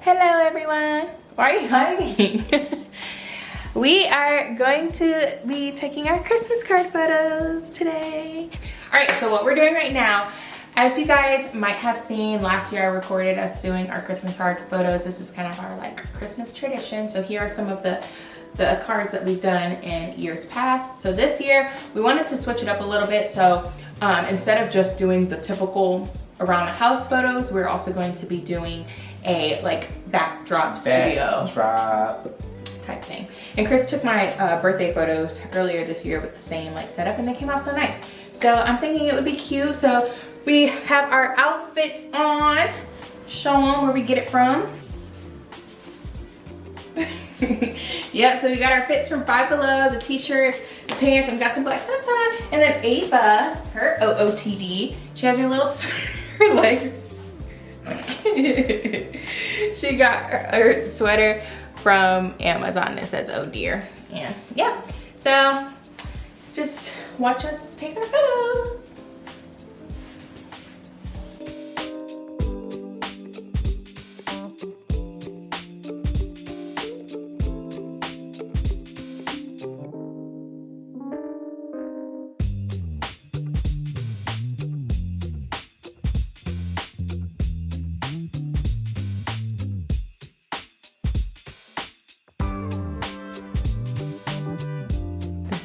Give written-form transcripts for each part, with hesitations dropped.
Hello everyone. Why are you hiding? We are going to be taking our Christmas card photos today. All right, so what we're doing right now, as you guys might have seen, last year I recorded us doing our Christmas card photos. This is kind of our like Christmas tradition. So here are some of the cards that we've done in years past. So this year we wanted to switch it up a little bit. So instead of just doing the typical around the house photos, we're also going to be doing a like backdrop studio type thing. And Chris took my birthday photos earlier this year with the same like setup, and they came out so nice. So I'm thinking it would be cute. So we have our outfits on. Show them where we get it from. Yep, so we got our fits from Five Below, the t-shirts, the pants, and we got some black socks on. And then Ava, her OOTD, she has her little her legs. She got her sweater from Amazon that says "Oh dear," and yeah. So just watch us take our photos.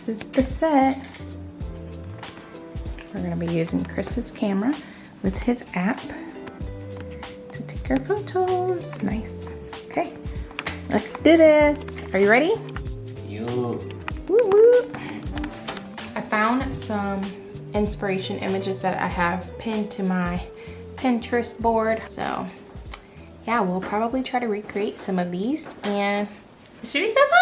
This is the set. We're gonna be using Chris's camera with his app to take our photos. Nice. Okay, let's do this. Are you ready? You. Woo woo. I found some inspiration images that I have pinned to my Pinterest board. So yeah, we'll probably try to recreate some of these, and it should be so fun.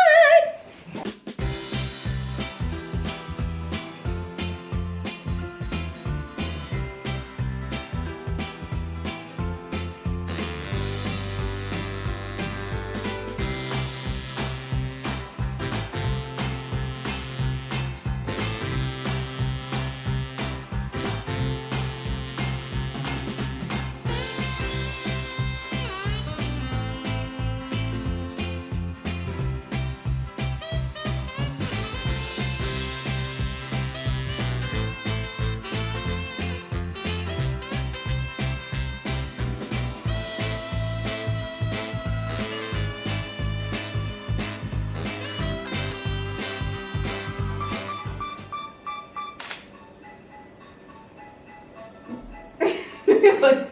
Like,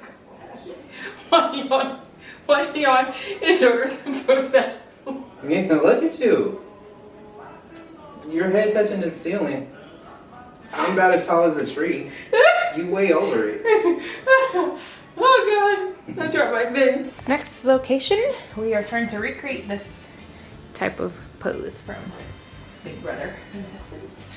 why she on his shoulders in front of that? Yeah, look at you. Your head touching the ceiling. I'm about as tall as a tree. You way over it. Oh God, I dropped my thing. Next location, we are trying to recreate this type of pose from Big Brother Contestants.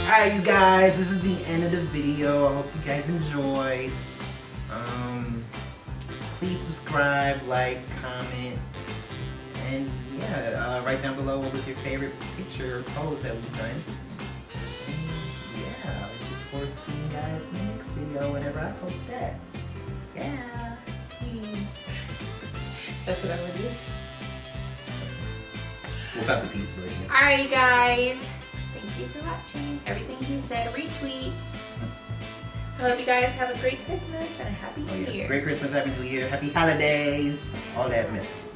Alright, you guys, this is the end of the video. I hope you guys enjoyed. Please subscribe, like, comment, and yeah, write down below what was your favorite picture or pose that we've done. And yeah, I look forward to seeing you guys in the next video whenever I post that. Yeah, peace. That's what I would do. Without the peace version. Alright, you guys. Thank you for watching. Everything he said, retweet. I hope you guys have a great Christmas and a happy New Year. Great Christmas, Happy New Year, Happy Holidays, all that mess.